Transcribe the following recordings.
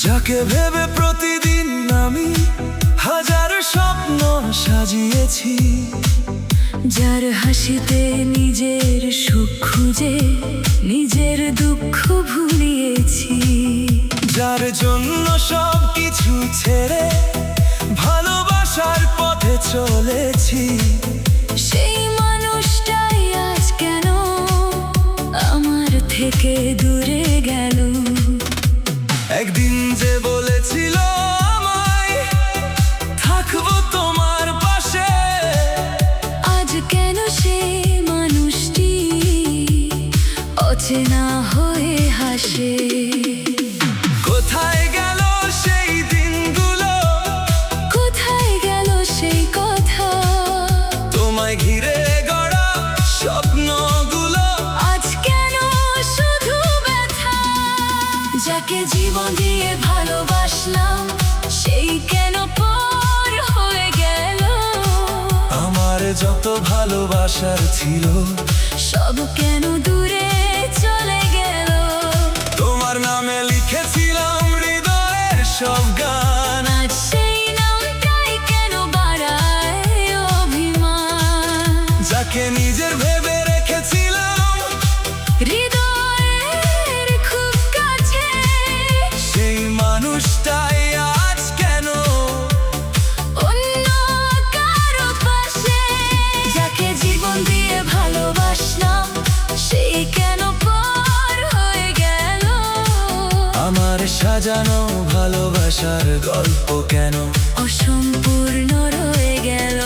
যাকে ভেবে প্রতিদিন আমি হাজার স্বপ্ন সাজিয়েছি, যার হাসিতে নিজের সুখ খুঁজে নিজের দুঃখ ভুলিয়েছি, যার জন্য সব কিছু ছেড়ে ভালোবাসার পথে চলেছি। সেই মানুষটাই আজ কেন আমার থেকে দূরে গেল। একদিন যে বলেছিল আমায় থাকবো তোমার পাশে, আজ কেন সেই মানুষটি অচেনা হয়ে হাসে। কোথায় গেল সেই দিনগুলো, কোথায় গেল সেই কথা, তোমায় ঘিরে গড়া স্বপ্নগুলো আজ কেন শুধু ব্যথা। যাকে জীবন দিয়ে ভালোবাসলাম সেই কেন পর হয়ে গেল। আমার যত ভালোবাসার ছিল সব কেন দূরে চলে গেল। তোমার নামে লিখেছিলাম হৃদয়ের সব গান, আজ সেই নামটাই কেন বাড়ায় অভিমান। যাকে নিজের ভেবে রেখেছিলাম হৃদয়ের খুব কাছে, সেই মানুষটাই আজ কেন অন্য কারো পাশে। যাকে জীবন দিয়ে ভালোবাসলাম সেই কেন পর হয়ে গেল। আমার সাজানো ভালোবাসার গল্প কেন অসম্পূর্ণ রয়ে গেল।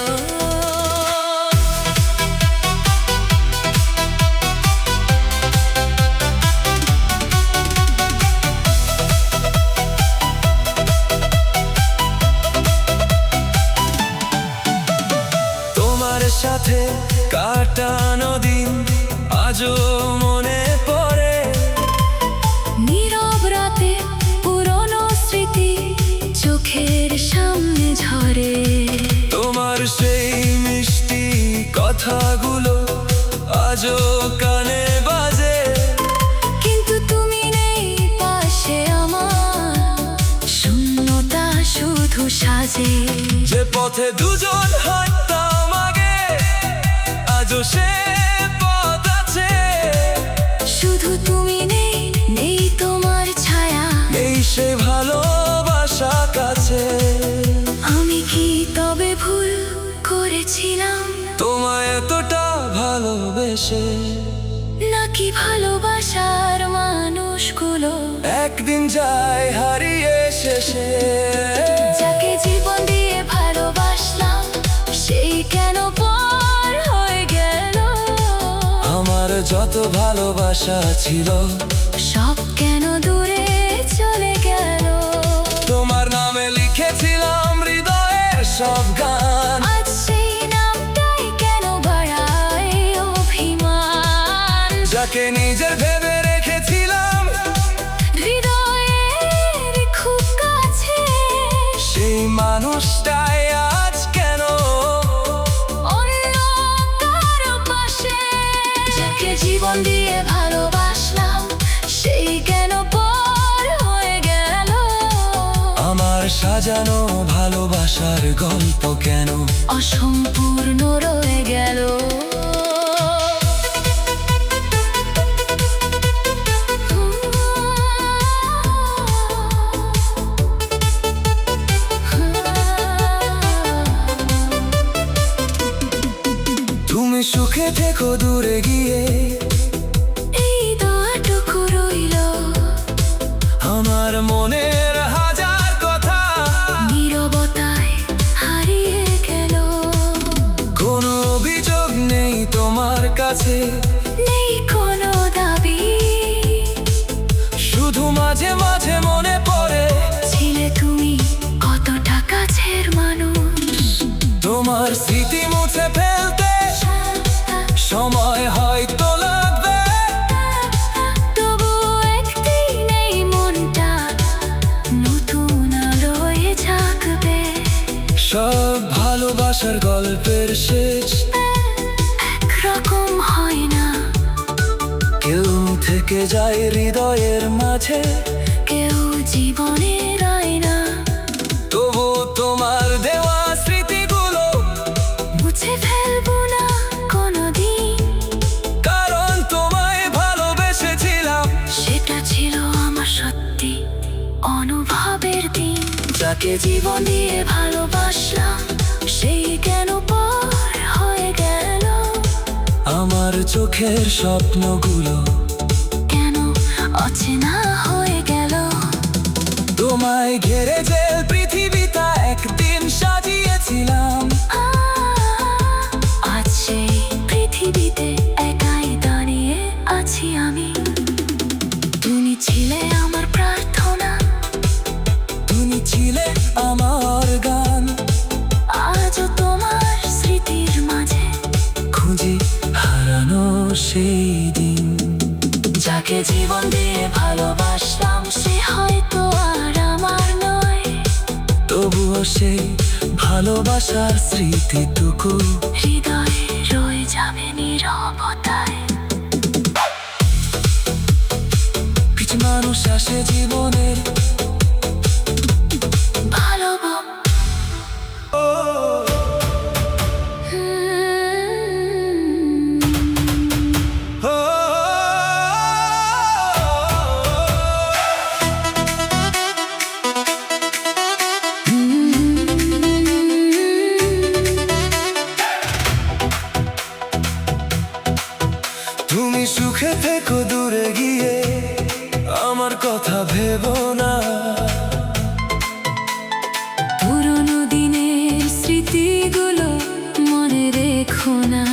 তোমার সাথে কাটানো দিন আজও মনে পড়ে, নীরব রাতে পুরনো স্মৃতি চোখের সামনে ঝরে। তোমার সেই মিষ্টি কথাগুলো আজও কানে বাজে। কিন্তু তুমি নেই পাশে আমার, শূন্যতা শুধু সাজে। যে পথে দুজন হাঁটতাম আগে আজও সে পথ আছে। শুধু তুমি নেই, নেই তোমার ছায়া, এই সে ভালোবাসা কাছে। আমি কি তবে ভুল করেছিলাম তোমায় এতটা ভালোবেসে, নাকি ভালোবাসার মানুষগুলো একদিন যায় হারিয়ে শেষে। যাকে জীবন দিয়ে ভালোবাসলাম সেই কেন পর হয়ে গেল। আমার যত ভালোবাসা ছিল সব কেন দূরে চলে গেল। তোমার নামে লিখেছিলাম হৃদয়ের সব গান, আজ সেই নামটাই কেন বাড়ায় অভিমান। যাকে নিজের ভেবে রেখেছিলাম হৃদয়ের খুব কাছে, সেই মানুষটাই আজ কেন অন্য কারো পাশে। যাকে জীবন দিয়ে ভালোবাসলাম সেই কেন পর হয়ে গেল। আমার সাজানো ভালোবাসার গল্প কেন অসম্পূর্ণ রয়ে গেল। তুমি সুখে থেকো দূরে গিয়ে, এই দোয়াটুকু রইল। আমার মনের হাজার কথা নীরবতায় হারিয়ে গেল। কোনো অভিযোগ নেই তোমার কাছে, নেই কোনো দাবি, শুধু মাঝে মাঝে মনে পড়ে ছিলে তুমি কতটা কাছের মানুষ। তোমার স্মৃতি মুছে ফেলতে সময় হয়তো লাগবে, তবু একদিন এই মনটা নতুন আলোয় জাগবে। সব ভালোবাসার গল্পের শেষ একরকম হয় না, কেউ থেকে যায় হৃদয়ের মাঝে, কেউ জীবনের আয়না, তবু তোমার দেওয়া স্মৃতিগুলো মুছে ফেলবো না কোনোদিন। কারণ তোমায় ভালোবেসেছিলাম। সেটা ছিল আমার সত্যি অনুভবের দিন। যাকে জীবন দিয়ে ভালোবাসলাম সেই কেন পর হয়ে গেল। আমার চোখের স্বপ্নগুলো কেন অচেনা হয়ে গেল। তোমায় ঘেরে যে পৃথিবীটা একদিন সাজিয়েছিলাম। আজ সেই পৃথিবীতে একাই দাঁড়িয়ে আছি আমি। তুমি ছিলে আমার প্রার্থনা, তুমি ছিলে আমার গান। আজও তোমার স্মৃতির মাঝে খুঁজি হারানো সেই দিন। যাকে জীবন দিয়ে ভালোবাসলাম সে হয়তো আর আমার নয়। তবুও সেই ভালোবাসার স্মৃতিটুকু হৃদয়ে রয়ে যাবে নীরবতায়। কিছু মানুষ আসে জীবনের তুমি সুখে থেকো দূরে গিয়ে, আমার কথা ভেবো না। পুরোনো দিনের স্মৃতিগুলো মনে রেখো না।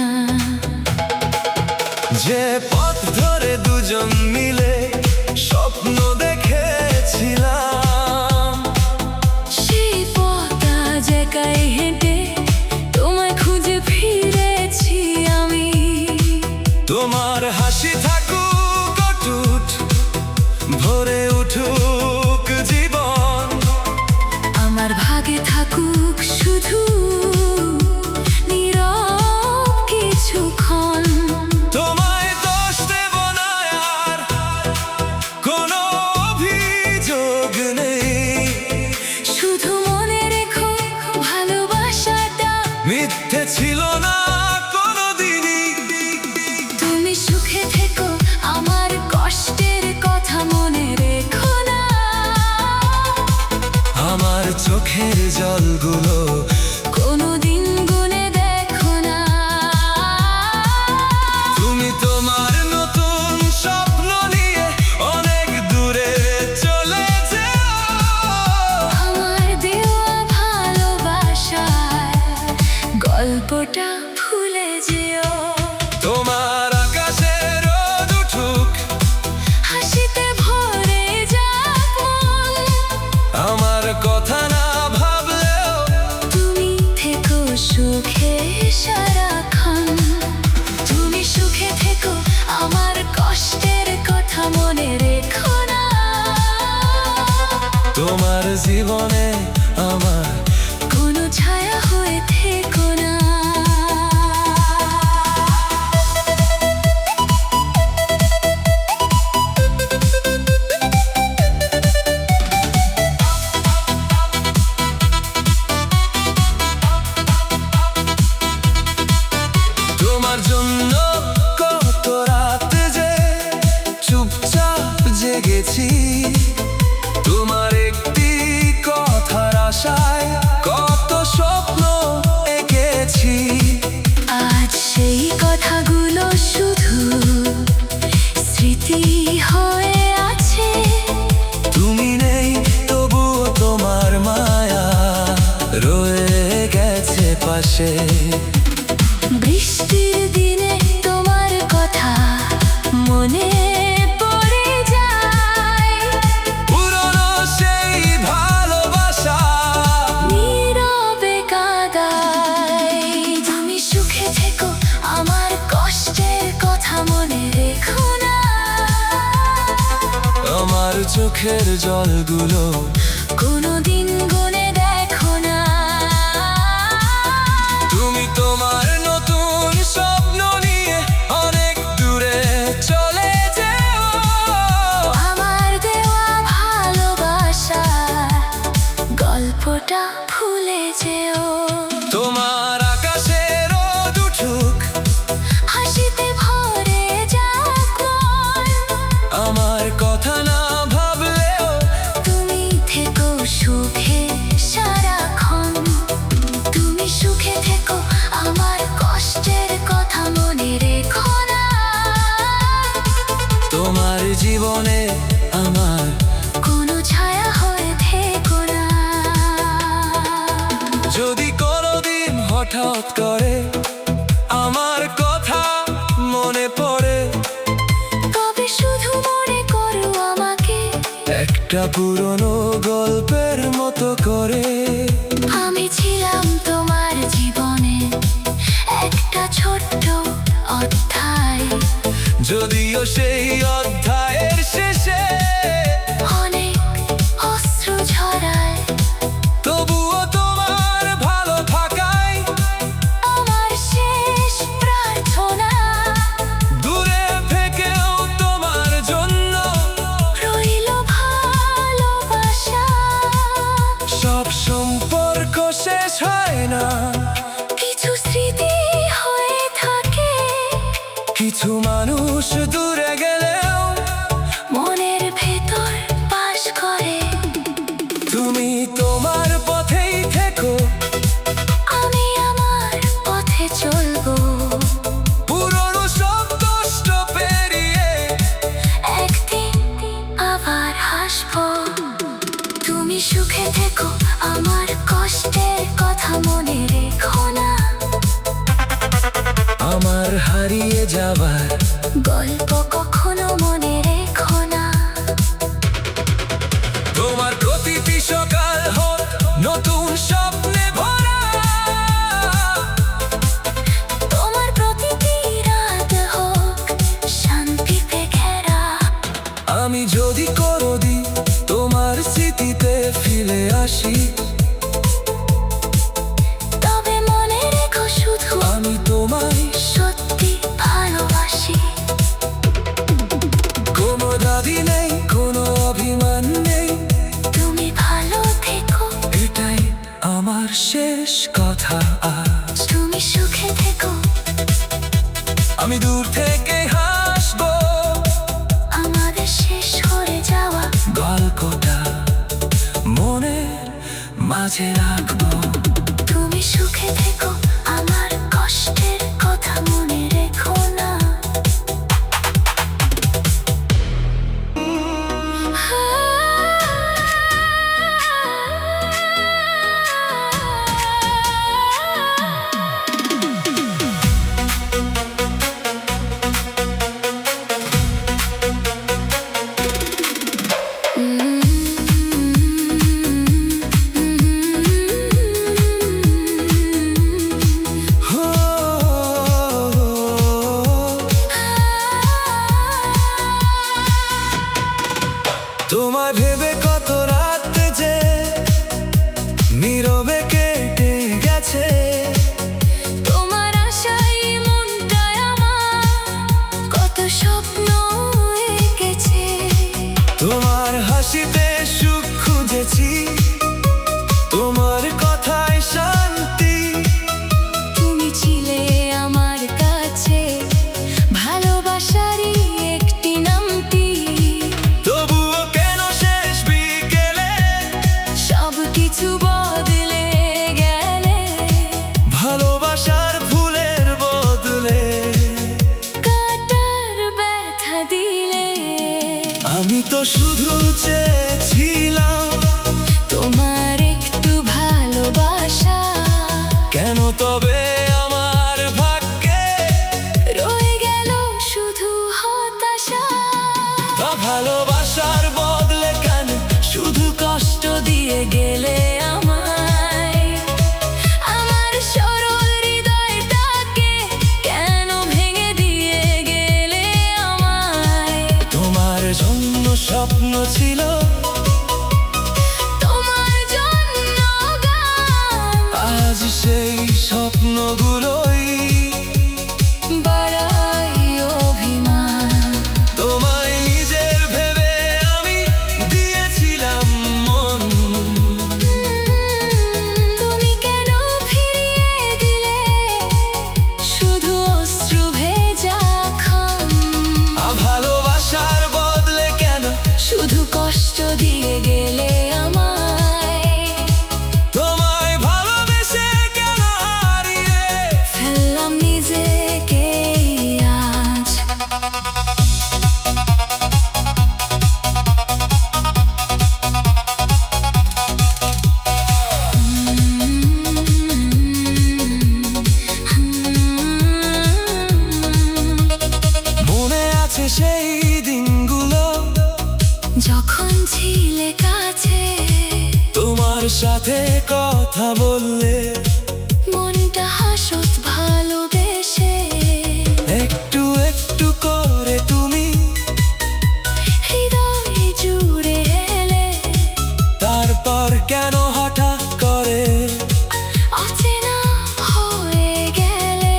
যে পথ ধরে দুজন মিলে স্বপ্ন দেখেছিলাম, সেই পথ আজ একাই হেঁটে তোমায় খুঁজে ফিরেছি আমি। তোমার হাসি থাকুক অটুট, ভরে উঠুক জীবন। আমার ভাগে থাকুক শুধু নীরব কিছুক্ষণ। তোমায় দোষ দেব না আর, কোনো অভিযোগ নেই। শুধু মনে রেখো ভালোবাসাটা মিথ্যে ছিল না কোনোদিনই। তুমি সুখে থেকো আমার কষ্টের কথা মনে রেখো না। আমার চোখের জলগুলো কোনোদিন গুনে দেখো না। তুমি তোমার নতুন স্বপ্ন নিয়ে অনেক দূরে চলে যাও। আমার দেওয়া ভালোবাসার গল্পটা ভুলে যেও। তোমার আকাশে রোদ উঠুক, হাসিতে ভরে যাক মন। আমার কথা না ভাবলেও তুমি থেকো সুখে সারাক্ষণ। তুমি সুখে থেকো আমার কষ্টের কথা মনে রেখো না। তোমার জীবনে আমার কোনো ছায়া হয়ে থেকো না। তোমার জন্য কত রাত যে চুপচাপ জেগেছি। তোমার একটি কথার আশায় কত স্বপ্ন এঁকেছি। আজ সেই কথাগুলো শুধু স্মৃতি হয়ে আছে। তুমি নেই তবুও তোমার মায়া রয়ে গেছে পাশে। বৃষ্টির দিনে তোমার কথা মনে পড়ে যায়। পুরনো সেই ভালোবাসা নীরবে কাঁদায়। তুমি সুখে থেকো আমার কষ্টের কথা মনে রেখো না। আমার চোখের জলগুলো কোনোদিন গুনে দেখো না। তুমি তোমার নতুন স্বপ্ন নিয়ে অনেক দূরে চলে যাও। আমার দেওয়া জীবনে আমার কোনো ছায়া হয়ে থেকো না। যদি কোনোদিন হঠাৎ করে আমার কথা মনে পড়ে, তবে শুধু মনে করো আমাকে একটা পুরনো গল্পের মতো করে। আমি ছিলাম তোমার জীবনে একটা ছোট্ট অধ্যায়, যদিও সেই অধ্যায়ের শেষে অনেক অশ্রু ঝরায়, তবুও তোমার ভালো থাকাই আমার শেষ প্রার্থনা। দূরে থেকেও তোমার জন্য রইল ভালোবাসা। সব সম্পর্ক শেষ হয় না, কিছু স্মৃতি হয়ে থাকে, কিছু মানুষ দূরে গেলেও মনের ভেতর বাস করে। তুমি তোমার পথেই থেকো, আমি আমার পথে চলবো, পুরনো সব কষ্ট পেরিয়ে একদিন আবার হাসবো। তুমি সুখে থেকো, আমার কষ্টের কথা মনে রেখো না। আমার হারিয়ে যাবার গল্প কখনো মনে রেখো না। তোমার প্রতিটি সকাল হোক নতুন স্বপ্নে ভরা, তোমার প্রতিটি রাত হোক শান্তিতে ঘেরা। আমি যদি কোনোদিন তোমার স্মৃতিতে ফিরে আসি, তবে মনে রেখো শুধু আমি তোমায় সত্যি ভালোবাসি। কোনো দাবি নেই, কোনো অভিমান নেই, তুমি ভালো থেকো, এটাই আমার শেষ কথা। আজ তুমি সুখে থেকো, আমি দূর থেকে হাসবো, আমাদের শেষ হয়ে যাওয়া গল্পটা মনের মাঝে রাখবো। তুমি সুখে থেকো, আমার কষ্টের কথা মনে রেখো না। হো, তোমায় ভেবে কত রাত যে নীরবে কেটে গেছে, তোমার আশাই মনটায় আমার কত স্বপ্ন এঁকেছে। তোমার হাসিতে সুখ খুঁজেছি, তোমার কথায় শান্তি। তুমি ছিলে আমার কাছে ভালোবাসারই একটি নামটি। তবুও কেন শেষ বিকেলে সব কিছু বদলে গেলে, ভালোবাসার ফুলের বদলে কাটার ব্যথা দিলে। আমি তো শুধু চেয়েছিলাম তোমার একটু ভালোবাসা, কেন তবে আমার ভাগ্যে রয়ে গেল শুধু হতাশা। তা ভালোবাসার বদলে কেন শুধু কষ্ট দিয়ে গেলে আমায়। আমার সরল হৃদয়টাকে কেন ভেঙে দিয়ে গেলে আমায়। তোমার জন্য স্বপ্ন ছিল, তোমার জন্য গান, আজ সেই স্বপ্নগুলোই বাড়াই অভিমান। তোমায় নিজের ভেবে আমি দিয়েছিলাম মন। তুমি কেন ফিরিয়ে দিলে শুধু অশ্রু ভেজা খাম। ভালোবাসার বদলে কেন শুধু কষ্ট যখন ছিলে কাছে, তোমার সাথে কথা বললে মনটা হাসত ভালোবেসে। একটু একটু করে তুমি হৃদয় জুড়ে এলে, তারপর কেন হঠাৎ করে অচেনা হয়ে গেলে।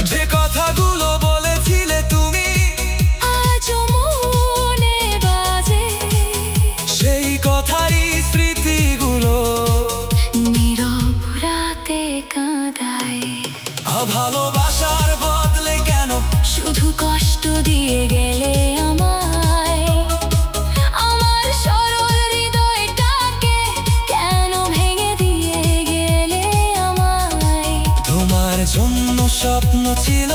যে কথাগুলো বলেছিলে তুমি আজও মনে বাজে, সেই কথারই স্মৃতিগুলো নীরব রাতে কাঁদায়। ভালোবাসার বদলে কেন শুধু কষ্ট দিয়ে গেলে আমায়, আমার সরল হৃদয়টাকে কেন ভেঙে দিয়ে গেলে আমায়। তোমার জন্য স্বপ্ন ছিল,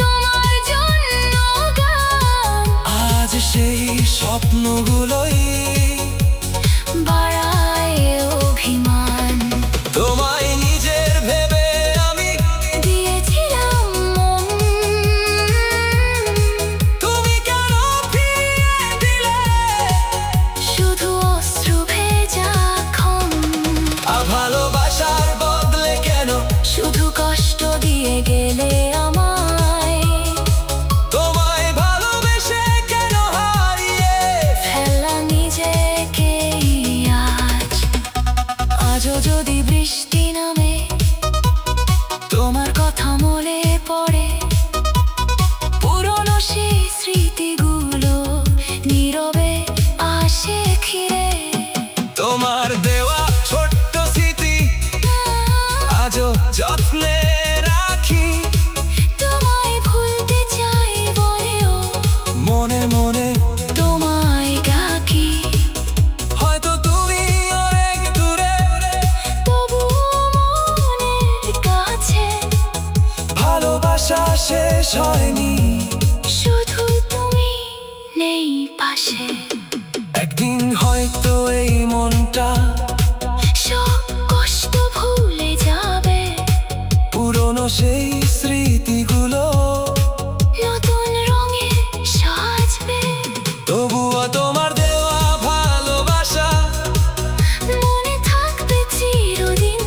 তোমার জন্য গান, আজ সেই স্বপ্নগুলোই বাড়ায় অভিমান। তোমায় নিজের ভেবে আমি দিয়েছিলাম মন, তুমি কেন ফিরিয়ে দিলে শুধু অশ্রু ভেজা ক্ষণ। ভালোবাসার বদলে কেন শুধু কষ্ট দিয়ে গেলে আমায়, তোমায় ভালোবেসে কেন হারিয়ে ফেলা নিজেকে আজ। আজও যদি বৃষ্টি নামে, তোমার কথা মনে পড়ে। পুরনো সেই স্মৃতিগুলো নীরবে আসে ঘিরে। তোমার দেওয়া ছোট্ট স্মৃতি আজও যত্নে রাখি, তোমায় ভুলতে চাই বলেও মনে মনে তোমায় ডাকি। হয়তো তুমি অনেক দূরে, তবুও মনের কাছে ভালোবাসা শেষ হয়নি, শুধু তুমি নেই পাশে। একদিন হয়তো এই মনটা সব কষ্ট ভুলে যাবে, পুরনো সেই স্মৃতিগুলো নতুন রঙে সাজবে। তবুও তোমার দেওয়া ভালোবাসা মনে থাকবে চিরদিন,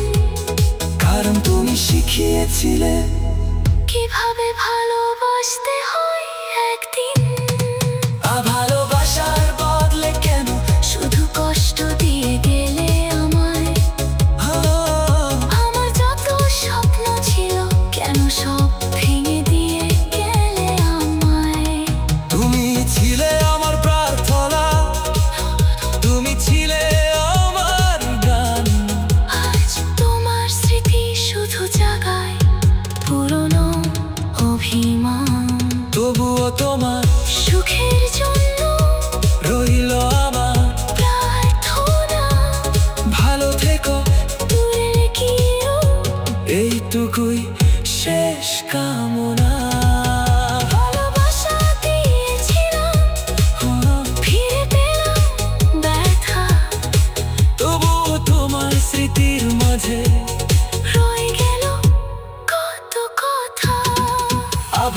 কারণ তুমি শিখিয়েছিলে কিভাবে ভালোবাসতে হয় একদিন। ভালোবাসার বদলে কেন শুধু কষ্ট দিয়ে গেলে আমায়, আমার যত স্বপ্ন ছিল কেন সব ভেঙে দিয়ে গেলে আমায়। তুমি ছিলে আমার প্রার্থনা, তুমি ছিলে আমার গান, আজ তোমার স্মৃতি শুধু জাগায় পুরনো অভিমান। তবুও তোমার সুখের জন্য রইল আমার প্রার্থনা, ভালো থেকো, দূরে রেখেও এইটুকুই শেষ কামনা। ভালোবাসা দিয়েছিলাম, ফিরে পেলাম ব্যথা। তবুও তোমার স্মৃতির মাঝে রয়ে গেল কত কথা।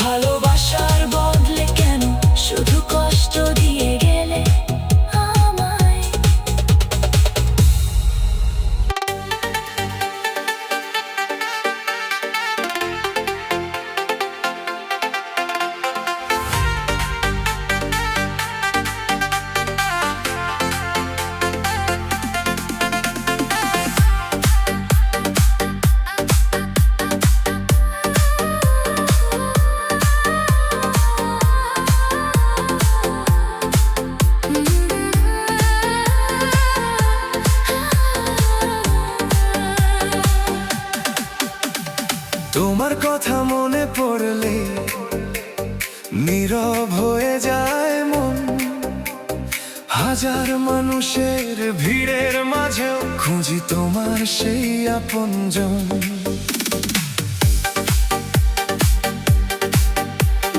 ভালোবাসার বদলে কেন শুধু কষ্ট দিয়ে গেলে আমায়। তোমার কথা মনে পড়লে নীরব হয়ে যায় মন, হাজার মানুষের ভিড়ের মাঝেও খুঁজি তোমার সেই আপনজন।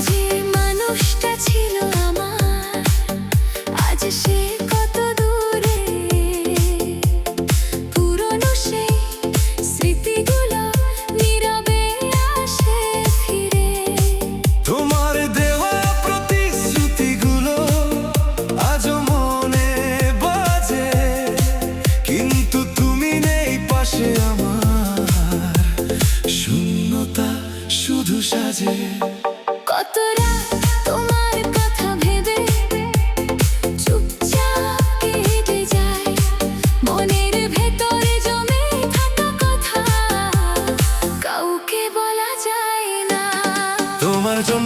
যে মানুষটা ছিল আমার, আজ সে কত দূরে। পুরনো সেই স্মৃতিগুলো নীরবে আসে ফিরে। তোমার দেওয়া প্রতিশ্রুতিগুলো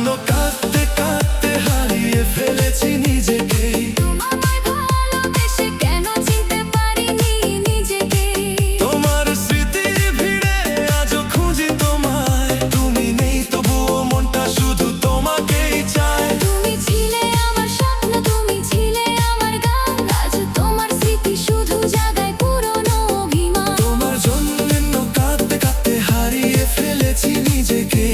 জন্য কাঁদতে কাঁদতে হারিয়ে ফেলেছি নিজেকে। তোমায় ভালোবেসে কেন চিনতে পারিনি নিজেকে। তোমার স্মৃতি ভিড়ে আজও খুঁজি তোমায়, তুমি নেই তবুও মনটা শুধু তোমাকেই চায়। তুমি ছিলে আমার স্বপ্ন, তুমি ছিলে আমার গান, আজ তোমার স্মৃতি শুধু জাগায় পুরনো অভিমান। তোমার জন্য কাঁদতে কাঁদতে হারিয়ে ফেলেছি নিজেকে।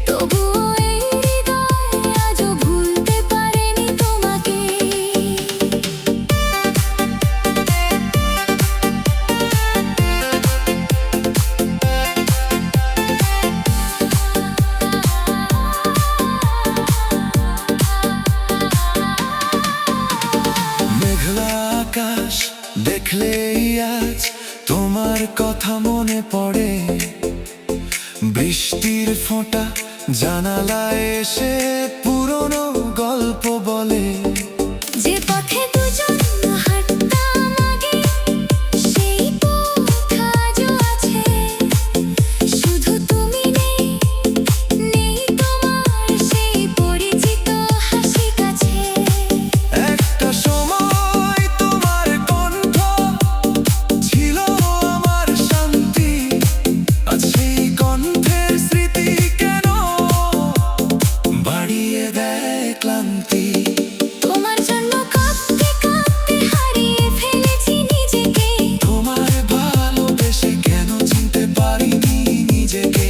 তবুও এই হৃদয় আজও ভুলতে পারেনি তোমাকে। মেঘলা আকাশ দেখলেই আজ তোমার কথা মনে পড়ে। বৃষ্টির ফোঁটা জানালায় এসে পুরনো গল্প বলে। যে পথে দুজন হাঁটতাম আগে, সেই পথ আজও আছে। শুধু তুমি নেই, নেই তোমার সেই পরিচিত হাসি কাছে। একটা সময় তোমার কণ্ঠ ছিল আমার শান্তি, আজ সেই কণ্ঠের স্মৃতি কেন বাড়িয়ে দেয় ক্লান্তি। তোমার জন্য কাঁদতে কাঁদতে হারিয়ে ফেলেছি নিজেকে। তোমায় ভালোবেসে কেন চিনতে পারিনি নিজেকে।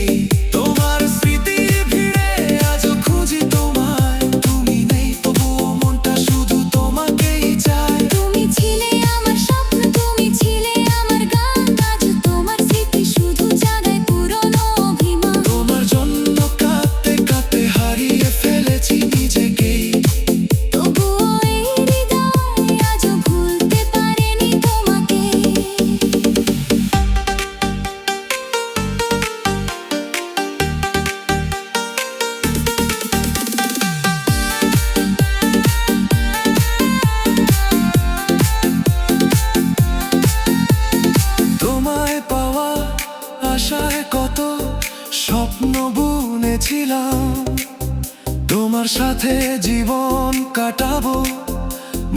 তোমার স্মৃতি ভিড়ে আজও খুঁজি তোমায়, তুমি নেই তবুও মনটা শুধু তোমাকেই চায়। তুমি ছিলে আমার স্বপ্ন, তুমি ছিলে আমার গান, আজ তোমার স্মৃতি শুধু জাগায় পুরনো অভিমান। তোমার জন্য কাঁদতে কাঁদতে হারিয়ে ফেলেছি নিজেকে। তবুও এই হৃদয় আজও ভুলতে পারেনি তোমাকে। তোমায় পাওয়া আশায় কত স্বপ্ন বুনেছিলাম, তোমার সাথে জীবন কাটাবো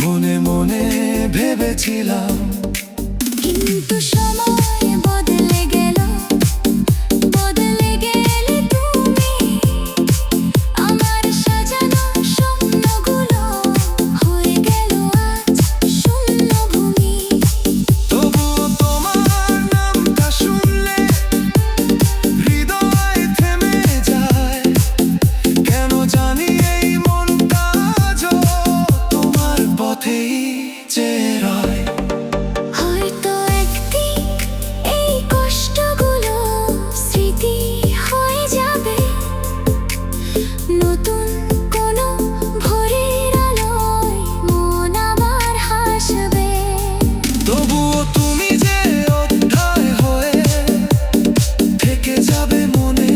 মনে মনে ভেবেছিলাম। কিন্তু সময় বদলে গেল, বদলে গেলে তুমি। আমার সাজানো স্বপ্নগুলো হয়ে গেল আজ শূন্য ভূমি। তবুও তোমার নামটা শুনলে হৃদয় থেমে যায়। কেন জানি এই মনটা আজও তোমার পথেই চেয়ে রয়। হয়তো একদিন এই কষ্টগুলো স্মৃতি হয়ে যাবে, নতুন কোনো ভোরের আলোয় মন আবার হাসবে। তবুও তুমি যে অধ্যায় হয়ে থেকে যাবে মনে,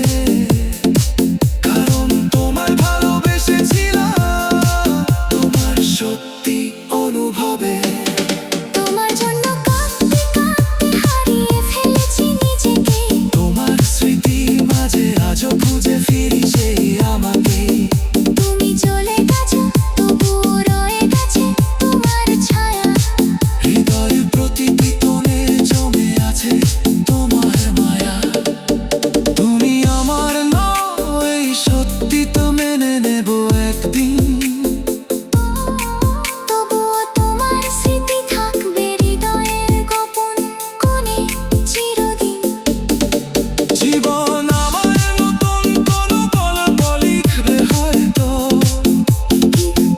কারণ তোমায় ভালোবেসেছিলাম তোমার সত্যি অনুভবে। তোমার জন্য কাঁদতে কাঁদতে হারিয়ে ফেলেছি নিজেকে। তোমার স্মৃতি মাঝে আজও খুঁজে ফিরি সেই আমাকে। তুমি চলে গেছো, তবুও রয়ে গেছে তোমার ছায়া। হৃদয়ের প্রতিটি কোণে জমে আছে তোমার মায়া। তুমি আমার নও এই সত্যি তো মেনে নেব একদিন। তবুও তোমার স্মৃতি থাকবে হৃদয়ের গোপন কোণে চিরদিন। জীবন আমার নতুন কোনো গল্প লিখবে হয়তো,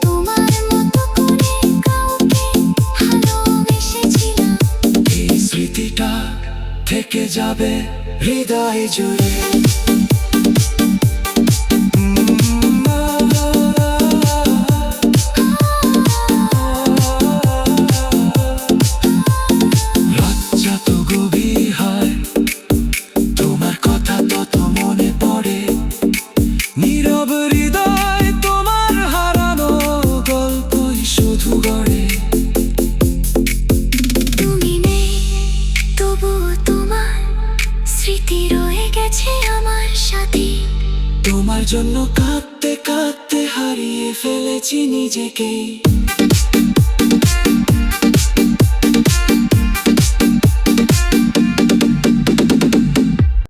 তোমার মতো করে কাউকে ভালোবেসেছিলাম। এই স্মৃতিটা থেকে যাবে হৃদয় জুড়ে। রাত যত গভীর হয় তোমার কথা তত মনে পড়ে। নীরব হৃদয় তোমার হারানো গল্পই শুধু গড়ে। তুমি নেই, তবুও তোমার স্মৃতি রয়ে গেছে তোমার জন্য কাঁদতে কাঁদতে হারিয়ে ফেলেছি নিজেকে।